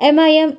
MIM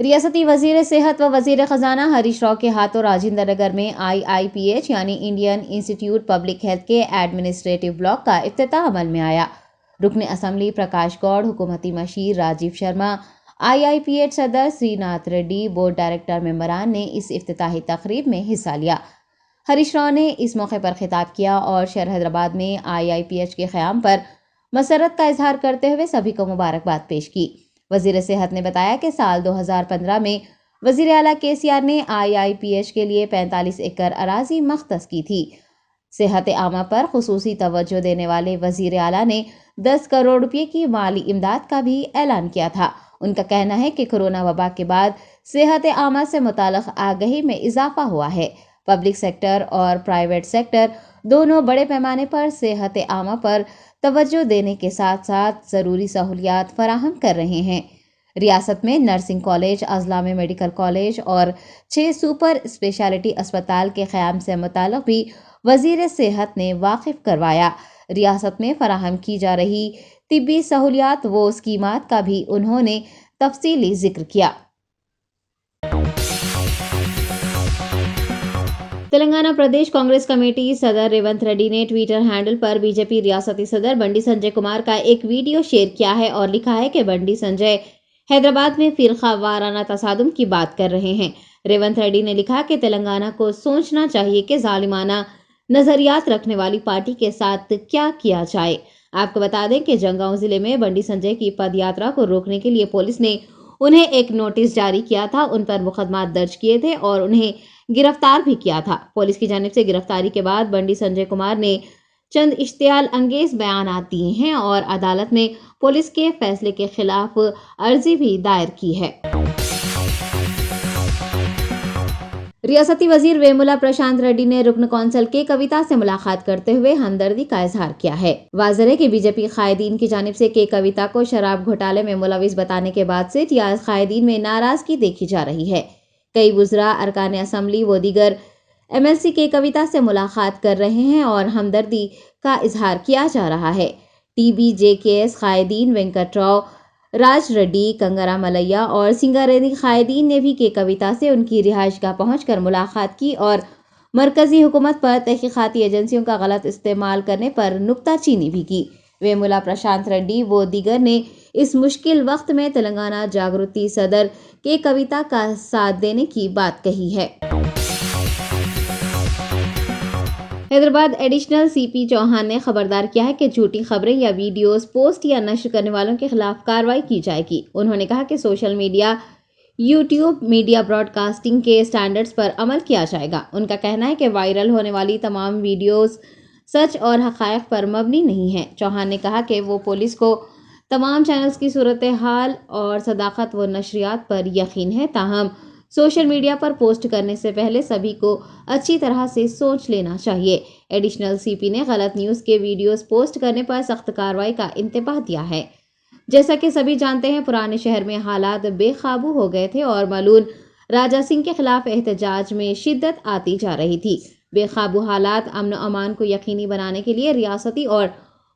ریاستی وزیر صحت و وزیر خزانہ ہریش راؤ کے ہاتھوں راجندر نگر میں IIPH یعنی انڈین انسٹیٹیوٹ پبلک ہیلتھ کے ایڈمنسٹریٹو بلاک کا افتتاح عمل میں آیا۔ رکن اسمبلی پرکاش گوڑ، حکومتی مشیر راجیو شرما، IIPH صدر سری ناتھ ریڈی، بورڈ ڈائریکٹر ممبران نے اس افتتاحی تقریب میں حصہ لیا۔ ہریش راؤ نے اس موقع پر خطاب کیا اور شہر حیدرآباد میں IIPH کے قیام پر مسرت کا اظہار کرتے ہوئے سبھی کو مبارکباد پیش کی۔ وزیر صحت نے بتایا کہ سال 2015 میں وزیر اعلیٰ KCR نے IIPH کے لیے 45 ایکڑ اراضی مختص کی تھی۔ صحت عامہ پر خصوصی توجہ دینے والے وزیر اعلیٰ نے 10 کروڑ روپے کی مالی امداد کا بھی اعلان کیا تھا۔ ان کا کہنا ہے کہ کورونا وبا کے بعد صحت عامہ سے متعلق آگہی میں اضافہ ہوا ہے۔ پبلک سیکٹر اور پرائیویٹ سیکٹر دونوں بڑے پیمانے پر صحت عامہ پر توجہ دینے کے ساتھ ساتھ ضروری سہولیات فراہم کر رہے ہیں۔ ریاست میں نرسنگ کالج، اضلاع میں میڈیکل کالج اور 6 سپر اسپیشلٹی اسپتال کے قیام سے متعلق بھی وزیر صحت نے واقف کروایا۔ ریاست میں فراہم کی جا رہی طبی سہولیات و اسکیمات کا بھی انہوں نے تفصیلی ذکر کیا۔ تلنگانہ پردیش کانگریس کمیٹی صدر ریونت ریڈی نے ٹویٹر ہینڈل پر BJP ریاستی صدر بنڈی سنجے کمار کا ایک ویڈیو شیئر کیا ہے اور لکھا ہے کہ بنڈی سنجے حیدرآباد میں فرقہ وارانہ تصادم کی بات کر رہے ہیں۔ ریونت ریڈی نے لکھا کہ تلنگانہ کو سوچنا چاہیے کہ ظالمانہ نظریات رکھنے والی پارٹی کے ساتھ کیا کیا جائے۔ آپ کو بتا دیں کہ جنگاؤں ضلع میں بنڈی سنجے کی پد یاترا کو روکنے کے لیے پولیس نے انہیں ایک نوٹس جاری کیا تھا، ان پر مقدمات درج کیے تھے اور انہیں گرفتار بھی کیا تھا۔ پولیس کی جانب سے گرفتاری کے بعد بنڈی سنجے کمار نے چند اشتعال انگیز بیانات دیے ہیں اور عدالت میں پولیس کے فیصلے کے خلاف عرضی بھی دائر کی ہے۔ ریاستی وزیر ویمولا پرشانت ریڈی نے رکن کونسل کے کویتا سے ملاقات کرتے ہوئے ہمدردی کا اظہار کیا ہے۔ واضح ہے کہ BJP قائدین کی جانب سے کویتا کو شراب گھوٹالے میں ملوث بتانے کے بعد سے ٹیارس قائدین میں ناراضگی دیکھی جا رہی ہے۔ کئی وزراء، ارکان اسمبلی و دیگر MLC کویتا سے ملاقات کر رہے ہیں اور ہمدردی کا اظہار کیا جا رہا ہے۔ TBJKS قائدین وینکٹ راؤ، راج ریڈی، کنگرا ملیا اور سنگاریڈی قائدین نے بھی کویتا سے ان کی رہائش گاہ پہنچ کر ملاقات کی اور مرکزی حکومت پر تحقیقاتی ایجنسیوں کا غلط استعمال کرنے پر نکتہ چینی بھی کی۔ ویمولا پرشانت ریڈی و دیگر نے اس مشکل وقت میں تلنگانہ جاگرتی صدر کویتا کا ساتھ دینے کی بات کہی ہے۔ حیدرآباد ایڈیشنل CP چوہان نے خبردار کیا ہے کہ جھوٹی خبریں یا ویڈیوز پوسٹ یا نشر کرنے والوں کے خلاف کارروائی کی جائے گی۔ انہوں نے کہا کہ social media, YouTube media broadcasting کے سٹینڈرڈز پر عمل کیا جائے گا۔ ان کا کہنا ہے کہ وائرل ہونے والی تمام ویڈیوز سچ اور حقائق پر مبنی نہیں ہیں۔ چوہان نے کہا کہ وہ پولیس کو تمام چینلز کی صورتحال اور صداقت و نشریات پر یقین ہے، تاہم سوشل میڈیا پر پوسٹ کرنے سے پہلے سبھی کو اچھی طرح سے سوچ لینا چاہیے۔ ایڈیشنل CP نے غلط نیوز کے ویڈیوز پوسٹ کرنے پر سخت کارروائی کا انتباہ دیا ہے۔ جیسا کہ سبھی جانتے ہیں، پرانے شہر میں حالات بے قابو ہو گئے تھے اور ملون راجا سنگھ کے خلاف احتجاج میں شدت آتی جا رہی تھی۔ بے قابو حالات، امن و امان کو یقینی بنانے کے لیے ریاستی اور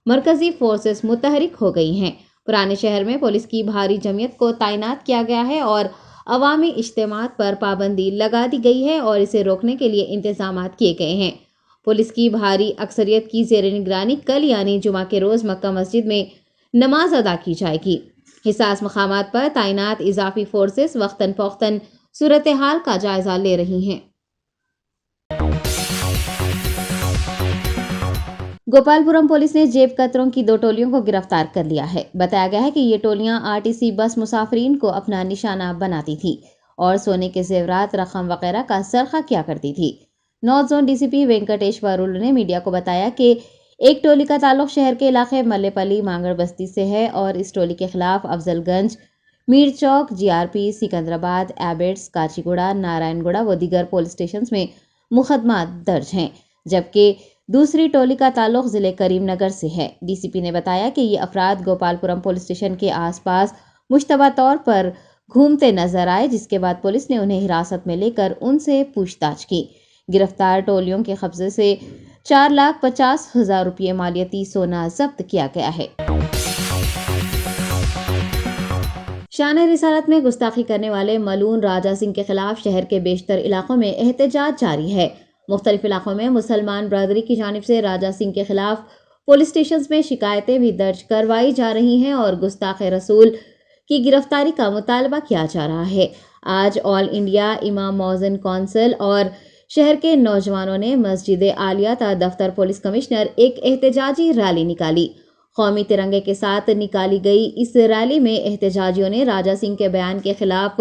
مرکزی فورسز متحرک ہو گئی ہیں۔ پرانے شہر میں پولیس کی بھاری جمعیت کو تعینات کیا گیا ہے اور عوامی اجتماعات پر پابندی لگا دی گئی ہے اور اسے روکنے کے لیے انتظامات کیے گئے ہیں۔ پولیس کی بھاری اکثریت کی زیر نگرانی کل یعنی جمعہ کے روز مکہ مسجد میں نماز ادا کی جائے گی۔ حساس مقامات پر تعینات اضافی فورسز وقتاً فوقتاً صورتحال کا جائزہ لے رہی ہیں۔ گوپال پورم پولیس نے جیب کتروں کی 2 ٹولیوں کو گرفتار کر لیا ہے۔ بتایا گیا ہے کہ یہ ٹولیاں RTC بس مسافرین کو اپنا نشانہ بناتی تھی اور سونے کے زیورات، رقم وغیرہ کا سرقہ کیا کرتی تھی۔ نارتھ زون DCP وینکٹیشورلو نے میڈیا کو بتایا کہ ایک ٹولی کا تعلق شہر کے علاقے ملے پلی مانگڑ بستی سے ہے اور اس ٹولی کے خلاف افضل گنج، میر چوک، GRP، سکندرآباد، ایبٹس، کاچی گوڑا، نارائن گوڑا و دیگر پولیس اسٹیشنز میں مقدمات درج ہیں، جبکہ دوسری ٹولی کا تعلق ضلع کریم نگر سے ہے۔ DCP نے بتایا کہ یہ افراد گوپال پورم پولیس اسٹیشن کے آس پاس مشتبہ طور پر گھومتے نظر آئے، جس کے بعد پولیس نے انہیں حراست میں لے کر ان سے پوچھ تاچھ کی۔ گرفتار ٹولیوں کے قبضے سے 4,50,000 روپے مالیتی سونا ضبط کیا گیا ہے۔ شان رسالت میں گستاخی کرنے والے ملعون راجہ سنگھ کے خلاف شہر کے بیشتر علاقوں میں احتجاج جاری ہے۔ مختلف علاقوں میں مسلمان برادری کی جانب سے راجہ سنگھ کے خلاف پولیس اسٹیشنز میں شکایتیں بھی درج کروائی جا رہی ہیں اور گستاخ رسول کی گرفتاری کا مطالبہ کیا جا رہا ہے۔ آج آل انڈیا امام مؤذن کونسل اور شہر کے نوجوانوں نے مسجد عالیہ تا دفتر پولیس کمشنر ایک احتجاجی ریلی نکالی۔ قومی ترنگے کے ساتھ نکالی گئی اس ریلی میں احتجاجیوں نے راجہ سنگھ کے بیان کے خلاف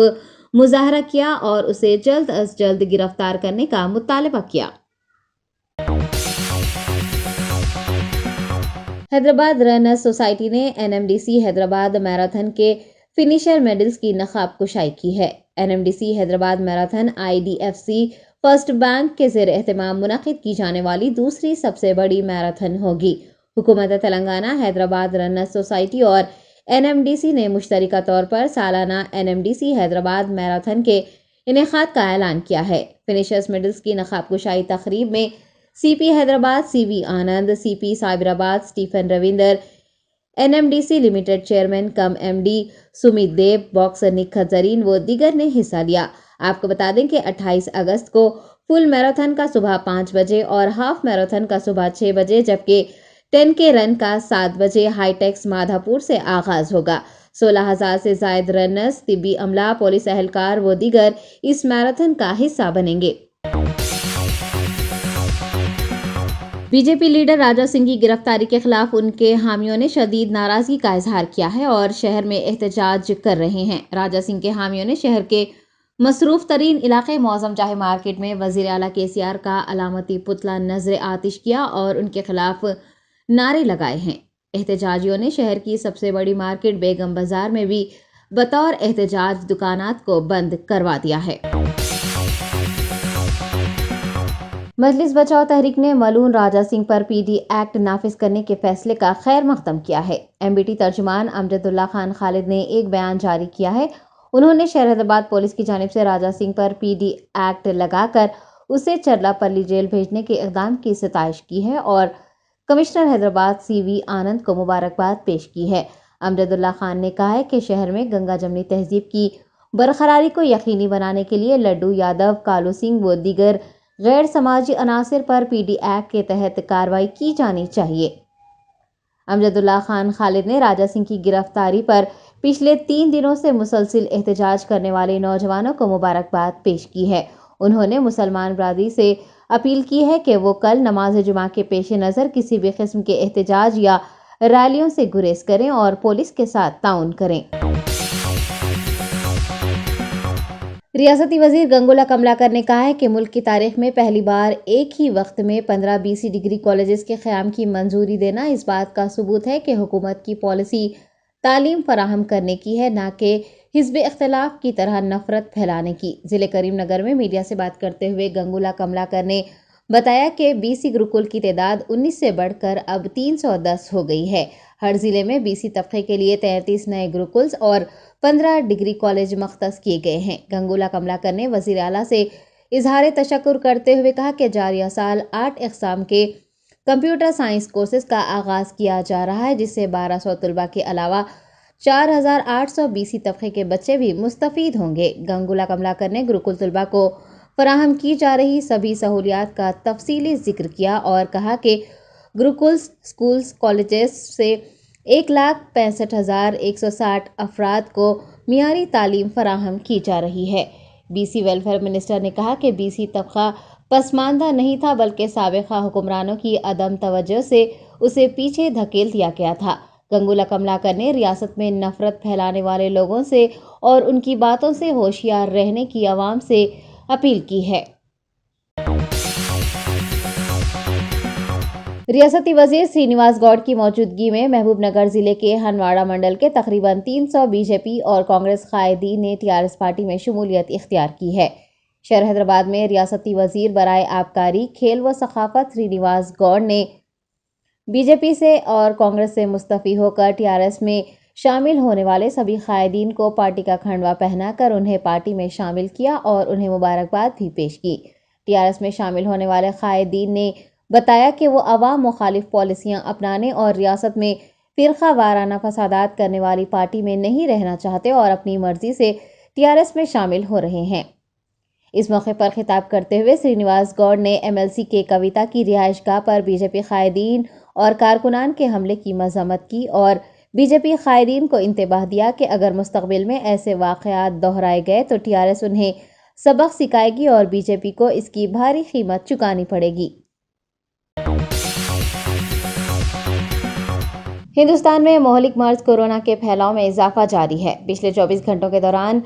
مظاہرہ کیا اور اسے جلد از جلد گرفتار کرنے کا مطالبہ کیا۔ حیدرآباد رنرز سوسائٹی نے NMDC حیدرآباد میراتھن کے فنیشر میڈلز کی نقاب کشائی کی ہے۔ NMDC Hyderabad marathon IDFC first bank کے زیر اہتمام منعقد کی جانے والی دوسری سب سے بڑی میراتھن ہوگی۔ حکومت تلنگانہ، حیدرآباد رنرز سوسائٹی اور NMDC نے مشترکہ طور پر سالانہ NMDC حیدرآباد میراتھن کے انعقاد کا اعلان کیا ہے۔ فنیشرز میڈلز کی نقاب کشائی تقریب میں CP Hyderabad CV Anand, CP Cyberabad Stephen Ravindra, NMDC limited chairman cum MD سمیت دیو، باکسر نکھت زرین و دیگر نے حصہ لیا۔ آپ کو بتا دیں کہ 28 اگست کو فل میراتھن کا صبح 5 بجے اور ہاف میراتھن کا صبح 6 بجے جبکہ 10K رن کا 7 بجے ہائی ٹیکس مادھا پور سے آغاز ہوگا۔ 16,000 سے زائد رنرز، طبی عملہ، پولیس اہلکار و دیگر اس میراتھن کا حصہ بنیں گے۔ BJP لیڈر راجہ سنگھ کی گرفتاری کے خلاف ان کے حامیوں نے شدید ناراضگی کا اظہار کیا ہے اور شہر میں احتجاج کر رہے ہیں۔ راجہ سنگھ کے حامیوں نے شہر کے مصروف ترین علاقے معظم جاہ مارکیٹ میں وزیر اعلیٰ KCR کا علامتی پتلا نذر آتش کیا اور ان کے خلاف نعرے لگائے ہیں۔ احتجاجیوں نے شہر کی سب سے بڑی مارکیٹ بیگم بازار میں بھی بطور احتجاج دکانات کو بند کروا دیا ہے۔ مجلس بچاؤ تحریک نے ملعون راجہ سنگھ پر PD ایکٹ نافذ کرنے کے فیصلے کا خیر مقدم کیا ہے۔ MBT ترجمان امجد اللہ خان خالد نے ایک بیان جاری کیا ہے۔ انہوں نے شہر حیدرآباد پولیس کی جانب سے راجہ سنگھ پر PD ایکٹ لگا کر اسے چرلاپلی جیل بھیجنے کے اقدام کی ستائش کی ہے اور کمشنر حیدرآباد CV آنند کو مبارکباد پیش کی ہے۔ امجد اللہ خان نے کہا ہے کہ شہر میں گنگا جمنی تہذیب کی برقراری کو یقینی بنانے کے لیے لڈو یادو، کالو سنگھ و دیگر غیر سماجی عناصر پر PD ایکٹ کے تحت کارروائی کی جانی چاہیے۔ امجد اللہ خان خالد نے راجہ سنگھ کی گرفتاری پر پچھلے 3 دنوں سے مسلسل احتجاج کرنے والے نوجوانوں کو مبارکباد پیش کی ہے۔ انہوں نے مسلمان برادری سے اپیل کی ہے کہ وہ کل نماز جمعہ کے پیش نظر کسی بھی قسم کے احتجاج یا ریلیوں سے گریز کریں اور پولیس کے ساتھ تعاون کریں۔ ریاستی وزیر گنگولا کملاکر نے کہا ہے کہ ملک کی تاریخ میں پہلی بار ایک ہی وقت میں 15 BC ڈگری کالجز کے قیام کی منظوری دینا اس بات کا ثبوت ہے کہ حکومت کی پالیسی تعلیم فراہم کرنے کی ہے، نہ کہ حزب اختلاف کی طرح نفرت پھیلانے کی۔ ضلع کریم نگر میں میڈیا سے بات کرتے ہوئے گنگولا کملاکر نے بتایا کہ BC گروکل کی تعداد 19 سے بڑھ کر اب 310 ہو گئی ہے۔ ہر ضلع میں BC طبقے کے لیے 33 نئے گروکلز اور 15 ڈگری کالج مختص کیے گئے ہیں۔ گنگولا کملاکر نے وزیر اعلیٰ سے اظہار تشکر کرتے ہوئے کہا کہ جاریہ سال 8 اقسام کے کمپیوٹر سائنس کورسز کا آغاز کیا جا رہا ہے، جس سے 1200 طلباء کے علاوہ 4800 BC طبقے کے بچے بھی مستفید ہوں گے۔ گنگولا کملاکر نے گروکل طلباء کو فراہم کی جا رہی سبھی سہولیات کا تفصیلی ذکر کیا اور کہا کہ گروکلز اسکولز کالجز سے 1,65,160 افراد کو معیاری تعلیم فراہم کی جا رہی ہے۔ BC ویلفیئر منسٹر نے کہا کہ BC طبقہ پسماندہ نہیں تھا بلکہ سابقہ حکمرانوں کی عدم توجہ سے اسے پیچھے دھکیل دیا گیا تھا۔ گنگولا کملاکر نے ریاست میں نفرت پھیلانے والے لوگوں سے اور ان کی باتوں سے ہوشیار رہنے کی عوام سے اپیل کی ہے۔ ریاستی وزیر سرینیواس گوڈ کی موجودگی میں محبوب نگر ضلع کے ہنواڑہ منڈل کے تقریباً 300 BJP اور کانگریس قائدین نے TRS پارٹی میں شمولیت اختیار کی ہے۔ شہر حیدرآباد میں ریاستی وزیر برائے آبکاری، کھیل و ثقافت سرینیواس گوڈ نے BJP سے اور کانگریس سے مستعفی ہو کر TRS میں شامل ہونے والے سبھی قائدین کو پارٹی کا کھنڈوا پہنا کر انہیں پارٹی میں شامل کیا اور انہیں مبارکباد بھی پیش کی۔ TRS میں شامل ہونے والے قائدین نے بتایا کہ وہ عوام مخالف پالیسیاں اپنانے اور ریاست میں فرقہ وارانہ فسادات کرنے والی پارٹی میں نہیں رہنا چاہتے اور اپنی مرضی سے TRS میں شامل ہو رہے ہیں۔ اس موقع پر خطاب کرتے ہوئے سرینیواس گوڑ نے MLC کے کویتا کی رہائش گاہ پر BJP قائدین اور کارکنان کے حملے کی مذمت کی اور BJP قائدین کو انتباہ دیا کہ اگر مستقبل میں ایسے واقعات دہرائے گئے تو TRS انہیں سبق سکھائے گی اور BJP کو اس کی بھاری قیمت چکانی پڑے گی۔ ہندوستان میں مہلک مرض کورونا کے پھیلاؤ میں اضافہ جاری ہے۔ پچھلے 24 گھنٹوں کے دوران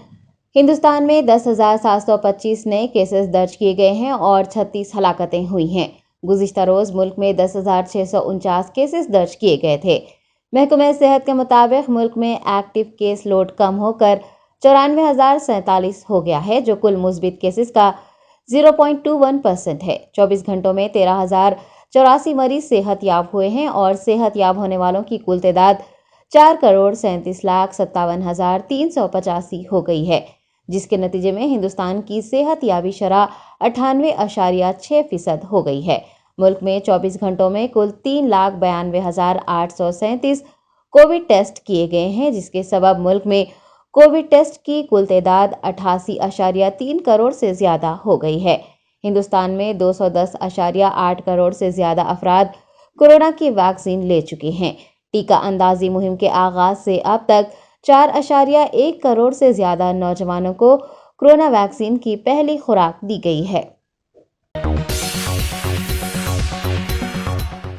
ہندوستان میں 10,725 نئے کیسز درج کیے گئے ہیں اور 36 ہلاکتیں ہوئی ہیں۔ گزشتہ روز ملک میں 10,649 کیسز درج کیے گئے تھے۔ محکمہ صحت کے مطابق ملک میں ایکٹیو کیس لوڈ کم ہو کر 94,047 ہو گیا ہے، جو کل مثبت کیسز کا 0.21% ہے۔ 24 گھنٹوں میں 13,084 مریض صحت یاب ہوئے ہیں اور صحت یاب ہونے والوں کی کل تعداد 4,37,57,385 ہو گئی ہے، جس کے نتیجے میں ہندوستان کی صحت یابی شرح 98.6% ہو گئی ہے۔ ملک میں 24 گھنٹوں میں کل 3,92,837 کووڈ ٹیسٹ کیے گئے ہیں، جس کے سبب ملک میں کووڈ ٹیسٹ کی کل تعداد 88.3 کروڑ سے زیادہ ہو گئی ہے۔ ہندوستان میں 210.8 کروڑ سے زیادہ افراد کورونا کی ویکسین لے چکے ہیں۔ ٹیکہ اندازی مہم کے آغاز سے اب تک 4.1 کروڑ سے زیادہ نوجوانوں کو کورونا ویکسین کی پہلی خوراک دی گئی ہے۔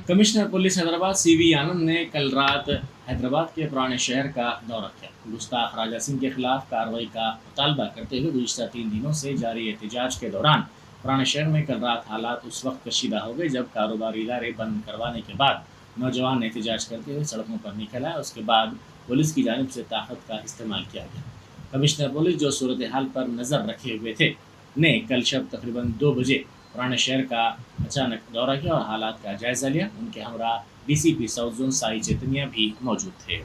کمشنر پولیس حیدرآباد CV آنند نے کل رات حیدرآباد کے پرانے شہر کا دورہ کیا۔ گستاخ راجہ سنگھ کے خلاف کارروائی کا مطالبہ کرتے ہوئے گزشتہ 3 دنوں سے جاری احتجاج کے دوران پرانے شہر میں کل رات حالات اس وقت کشیدہ ہو گئے جب کاروباری ادارے بند کروانے کے بعد نوجوان احتجاج کرتے ہوئے سڑکوں پر نکل آئے۔ اس کے بعد پولیس کی جانب سے طاقت کا استعمال کیا گیا۔ کمشنر پولیس جو صورتحال پر نظر رکھے ہوئے تھے نے کل شب تقریباً 2 بجے پرانے شہر کا اچانک دورہ کیا اور حالات کا جائزہ لیا۔ ان کے ہمراہ DCP ساؤتھ زون سائی چیتنیا بھی موجود تھے۔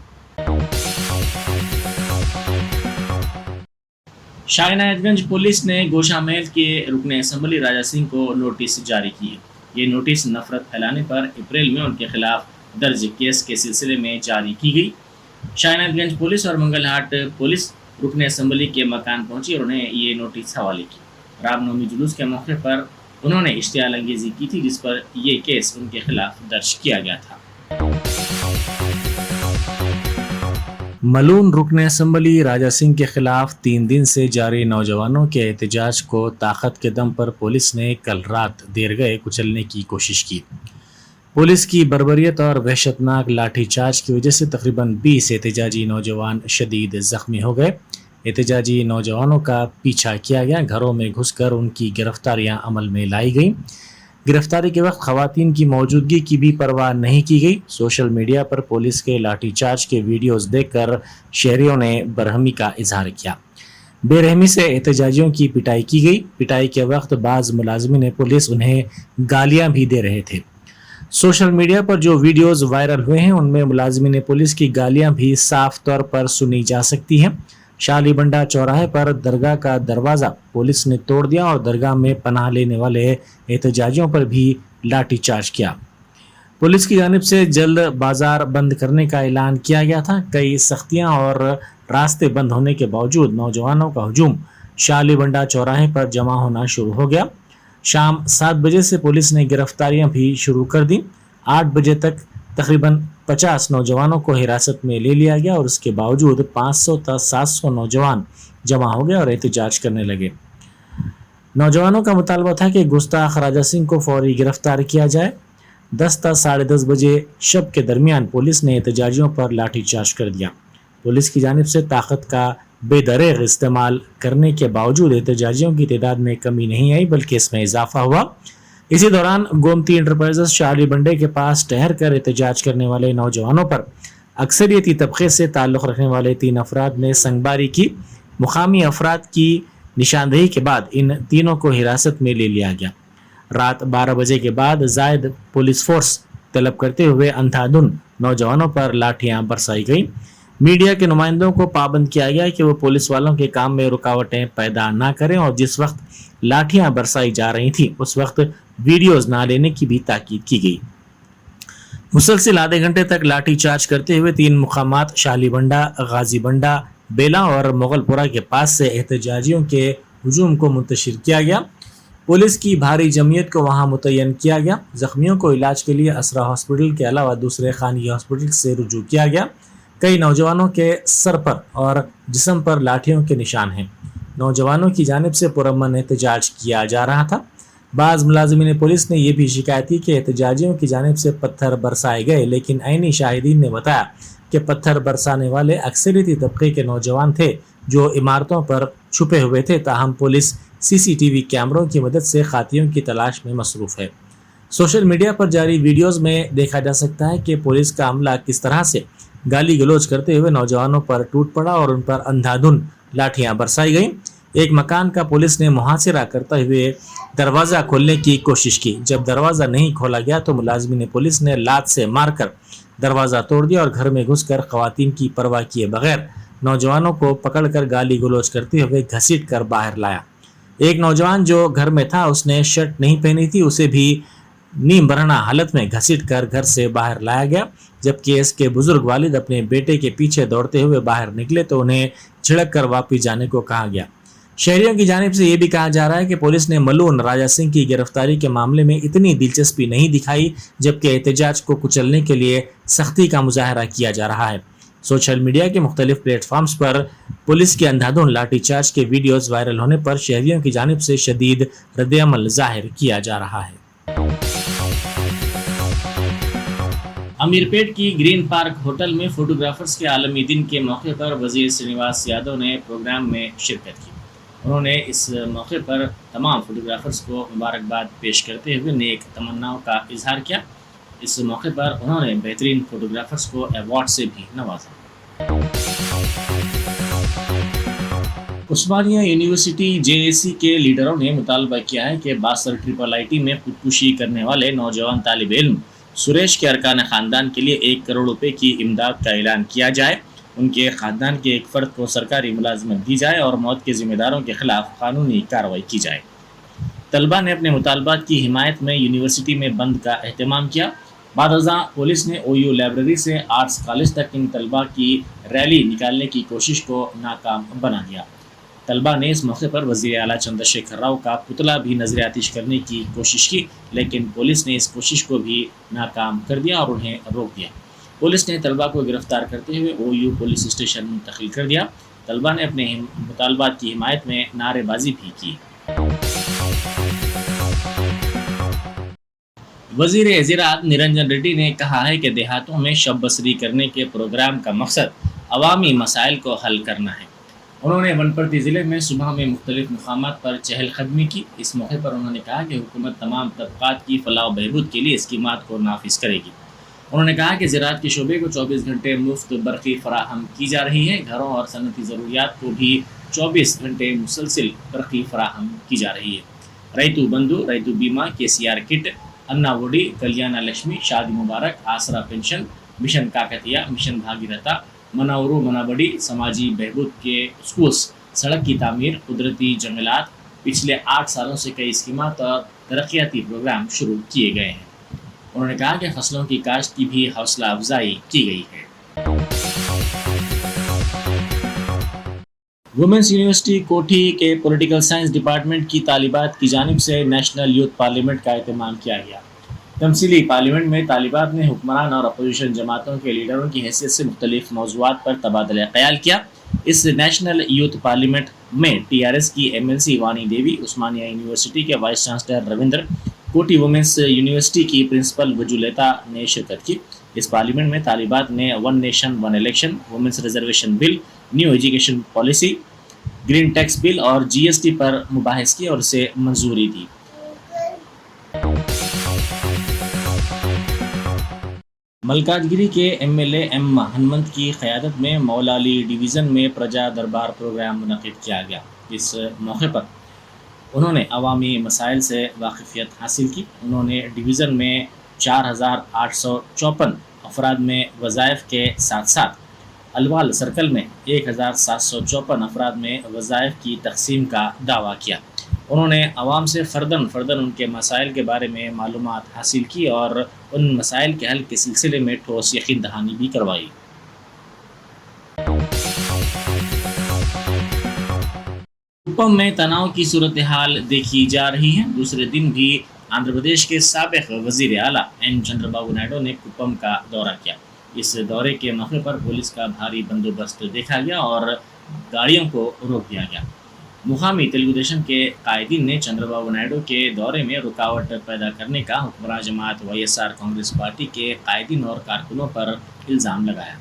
شاہ عنایت گنج پولیس نے گوشہ محل کے رکن اسمبلی راجہ سنگھ کو نوٹس جاری کیے۔ یہ نوٹس نفرت پھیلانے پر اپریل میں ان کے خلاف درج کیس کے سلسلے میں جاری کی گئی۔ شاہ عنایت گنج پولیس اور منگل ہاٹ پولیس رکن اسمبلی کے مکان پہنچی اور انہیں یہ نوٹس حوالے کی۔ رام نومی جلوس کے موقع پر انہوں نے اشتعال انگیزی کی تھی، جس پر یہ کیس ان کے خلاف درج کیا گیا تھا۔ ملون رکن اسمبلی راجہ سنگھ کے خلاف 3 دن سے جاری نوجوانوں کے احتجاج کو طاقت کے دم پر پولیس نے کل رات دیر گئے کچلنے کی کوشش کی۔ پولیس کی بربریت اور وحشتناک لاٹھی چارج کی وجہ سے تقریباً 20 احتجاجی نوجوان شدید زخمی ہو گئے۔ احتجاجی نوجوانوں کا پیچھا کیا گیا، گھروں میں گھس کر ان کی گرفتاریاں عمل میں لائی گئیں۔ گرفتاری کے وقت خواتین کی موجودگی کی بھی پرواہ نہیں کی گئی۔ سوشل میڈیا پر پولیس کے لاٹھی چارج کے ویڈیوز دیکھ کر شہریوں نے برہمی کا اظہار کیا۔ بے رحمی سے احتجاجیوں کی پٹائی کی گئی۔ پٹائی کے وقت بعض ملازمین پولیس انہیں گالیاں بھی دے رہے تھے۔ سوشل میڈیا پر جو ویڈیوز وائرل ہوئے ہیں ان میں ملازمین پولیس کی گالیاں بھی صاف طور پر سنی جا سکتی ہیں۔ شالی بنڈا چوراہے پر درگاہ کا دروازہ پولیس نے توڑ دیا اور درگاہ میں پناہ لینے والے احتجاجیوں پر بھی لاٹھی چارج کیا۔ پولیس کی جانب سے جلد بازار بند کرنے کا اعلان کیا گیا تھا۔ کئی سختیاں اور راستے بند ہونے کے باوجود نوجوانوں کا ہجوم شالی بنڈا چوراہے پر جمع ہونا شروع ہو گیا۔ شام 7 بجے سے پولیس نے گرفتاریاں بھی شروع کر دیں۔ 8 بجے تک تقریباً 50 نوجوانوں کو حراست میں لے لیا گیا اور اس کے باوجود 500 تا 700 نوجوان جمع ہو گئے اور احتجاج کرنے لگے۔ نوجوانوں کا مطالبہ تھا کہ گستاخ راجہ سنگھ کو فوری گرفتار کیا جائے۔ 10 تا 10:30 بجے شب کے درمیان پولیس نے احتجاجیوں پر لاٹھی چارج کر دیا۔ پولیس کی جانب سے طاقت کا بے دریغ استعمال کرنے کے باوجود احتجاجیوں کی تعداد میں کمی نہیں آئی بلکہ اس میں اضافہ ہوا۔ اسی دوران گومتی انٹرپرائزز شالی بنڈے کے پاس ٹھہر کر احتجاج کرنے والے نوجوانوں پر اکثریتی طبقے سے تعلق رکھنے والے 3 افراد نے سنگباری کی۔ مقامی افراد کی نشاندہی کے بعد ان تینوں کو حراست میں لے لیا گیا۔ رات 12 بجے کے بعد زائد پولیس فورس طلب کرتے ہوئے اندھا دھند نوجوانوں پر لاٹھیاں برسائی گئیں۔ میڈیا کے نمائندوں کو پابند کیا گیا کہ وہ پولیس والوں کے کام میں رکاوٹیں پیدا نہ کریں اور جس وقت لاٹھیاں برسائی جا رہی تھیں اس وقت ویڈیوز نہ لینے کی بھی تاکید کی گئی۔ مسلسل آدھے گھنٹے تک لاٹھی چارج کرتے ہوئے 3 مقامات شالی بنڈا، غازی بنڈا، بیلا اور مغل پورہ کے پاس سے احتجاجیوں کے ہجوم کو منتشر کیا گیا۔ پولیس کی بھاری جمعیت کو وہاں متعین کیا گیا۔ زخمیوں کو علاج کے لیے اسرا ہاسپٹل کے علاوہ دوسرے خانگی ہاسپٹل سے رجوع کیا گیا۔ کئی نوجوانوں کے سر پر اور جسم پر لاٹھیوں کے نشان ہیں۔ نوجوانوں کی جانب سے پرامن احتجاج کیا جا رہا تھا۔ بعض ملازمین پولیس نے یہ بھی شکایت کی کہ احتجاجیوں کی جانب سے پتھر برسائے گئے، لیکن عینی شاہدین نے بتایا کہ پتھر برسانے والے اکثریتی طبقے کے نوجوان تھے جو عمارتوں پر چھپے ہوئے تھے، تاہم پولیس CCTV کیمروں کی مدد سے قاتلوں کی تلاش میں مصروف ہے۔ سوشل میڈیا پر جاری ویڈیوز میں دیکھا جا سکتا ہے کہ پولیس کا عملہ کس طرح سے گالی گلوچ کرتے ہوئے نوجوانوں پر ٹوٹ پڑا اور ان پر اندھا دھند لاٹھیاں برسائی گئیں۔ ایک مکان کا پولیس نے محاصرہ کرتے ہوئے دروازہ کھولنے کی کوشش کی۔ جب دروازہ نہیں کھولا گیا تو ملازمین پولیس نے لات سے مار کر دروازہ توڑ دیا اور گھر میں گھس کر خواتین کی پرواہ کیے بغیر نوجوانوں کو پکڑ کر گالی گلوچ کرتے ہوئے گھسیٹ کر باہر لایا۔ ایک نوجوان جو گھر میں تھا، اس نے شرٹ نہیں پہنی تھی، اسے بھی نیم برہنہ حالت میں گھسیٹ کر گھر سے باہر لایا گیا۔ جبکہ اس کے بزرگ والد اپنے بیٹے کے پیچھے دوڑتے ہوئے باہر نکلے تو انہیں جھڑک کر واپس جانے کو کہا گیا۔ شہریوں کی جانب سے یہ بھی کہا جا رہا ہے کہ پولیس نے ملعون راجہ سنگھ کی گرفتاری کے معاملے میں اتنی دلچسپی نہیں دکھائی، جبکہ احتجاج کو کچلنے کے لیے سختی کا مظاہرہ کیا جا رہا ہے۔ سوشل میڈیا کے مختلف پلیٹ فارمز پر پولیس کے اندھا دھند لاٹھی چارج کے ویڈیوز وائرل ہونے پر شہریوں کی جانب سے شدید رد عمل ظاہر کیا جا رہا ہے۔ امیر پیٹ کی گرین پارک ہوٹل میں فوٹوگرافرز کے عالمی دن کے موقع پر وزیر سرینواس یادو نے پروگرام میں شرکت کی۔ انہوں نے اس موقع پر تمام فوٹوگرافرز کو مبارکباد پیش کرتے ہوئے نیک تمناؤں کا اظہار کیا۔ اس موقع پر انہوں نے بہترین فوٹوگرافرز کو ایوارڈ سے بھی نوازا۔ عثمانیہ یونیورسٹی JAC کے لیڈروں نے مطالبہ کیا ہے کہ 62 IIT میں خودکشی کرنے والے نوجوان طالب علم سریش کے ارکان خاندان کے لیے 1 کروڑ روپے کی امداد کا اعلان کیا جائے، ان کے خاندان کے ایک فرد کو سرکاری ملازمت دی جائے اور موت کے ذمہ داروں کے خلاف قانونی کارروائی کی جائے۔ طلبہ نے اپنے مطالبات کی حمایت میں یونیورسٹی میں بند کا اہتمام کیا۔ بعد ازاں پولیس نے OU لائبریری سے آرٹس کالج تک ان طلبہ کی ریلی نکالنے کی کوشش کو ناکام بنا دیا۔ طلبہ نے اس موقع پر وزیر اعلیٰ چندر شیکھر راؤ کا پتلا بھی نظر آتش کرنے کی کوشش کی، لیکن پولیس نے اس کوشش کو بھی ناکام کر دیا اور انہیں روک دیا۔ پولیس نے طلبہ کو گرفتار کرتے ہوئے OU پولیس اسٹیشن منتقل کر دیا۔ طلبہ نے اپنے مطالبات کی حمایت میں نعرے بازی بھی کی۔ وزیر زراعت نرنجن ریڈی نے کہا ہے کہ دیہاتوں میں شب بسری کرنے کے پروگرام کا مقصد عوامی مسائل کو حل کرنا ہے۔ انہوں نے ونپرتی ضلع میں صبح میں مختلف مقامات پر چہل قدمی کی۔ اس موقع پر انہوں نے کہا کہ حکومت تمام طبقات کی فلاح و بہبود کے لیے اسکیمات کو نافذ کرے گی۔ انہوں نے کہا کہ زراعت کے شعبے کو 24 گھنٹے مفت برقی فراہم کی جا رہی ہے۔ گھروں اور صنعتی ضروریات کو بھی 24 گھنٹے مسلسل برقی فراہم کی جا رہی ہے۔ ریتو بندھو، ریتو بیمہ، KCR کٹ، انا وڈی، کلیانہ لکشمی، شادی مبارک، آسرا pension, mission Kakatiya, mission Bhagiratha, مناورو منابڑی، سماجی بہبود کے اسکولز، سڑک کی تعمیر، قدرتی جنگلات، پچھلے 8 سالوں سے کئی اسکیمات اور ترقیاتی پروگرام شروع کیے گئے ہیں۔ انہوں نے کہا کہ فصلوں کی کاشت کی بھی حوصلہ افزائی کی گئی ہے۔ وومنس یونیورسٹی کوٹھی کے پولیٹیکل سائنس ڈپارٹمنٹ کی طالبات کی جانب سے نیشنل یوتھ پارلیمنٹ کا اہتمام کیا گیا۔ تمثیلی پارلیمنٹ میں طالبات نے حکمران اور اپوزیشن جماعتوں کے لیڈروں کی حیثیت سے مختلف موضوعات پر تبادلہ خیال کیا۔ اس نیشنل یوتھ پارلیمنٹ میں TRS کی MLC وانی دیوی، عثمانیہ یونیورسٹی کے vice chancellor Ravindra, Koti women's university کی پرنسپل وجولیتا نے شرکت کی۔ اس پارلیمنٹ میں طالبات نے 1 nation 1 election, women's reservation bill, new education policy, green tax bill اور GST پر مباحث کیے اور اسے منظوری دی۔ ملکاج گیری کے MLA M ہنمنت کی قیادت میں مولالی ڈویژن میں پرجا دربار پروگرام منعقد کیا گیا۔ اس موقع پر انہوں نے عوامی مسائل سے واقفیت حاصل کی۔ انہوں نے ڈویژن میں 4854 افراد میں وظائف کے ساتھ ساتھ الوال سرکل میں 1754 افراد میں وظائف کی تقسیم کا دعویٰ کیا۔ انہوں نے عوام سے فرداً ان کے مسائل کے بارے میں معلومات حاصل کی اور ان مسائل کے حل کے سلسلے میں ٹھوس یقین دہانی بھی کروائی۔ کپم میں تناؤ کی صورتحال دیکھی جا رہی ہے۔ دوسرے دن بھی آندھرا پردیش کے سابق وزیر اعلیٰ این چندر بابو نائیڈو نے کپم کا دورہ کیا۔ اس دورے کے موقع پر پولیس کا بھاری بندوبست دیکھا گیا اور گاڑیوں کو روک دیا گیا۔ مقامی تلگو دیشم کے قائدین نے چندر بابو نائیڈو کے دورے میں رکاوٹ پیدا کرنے کا حکمراں جماعت WSR کانگریس پارٹی کے قائدین اور کارکنوں پر الزام لگایا۔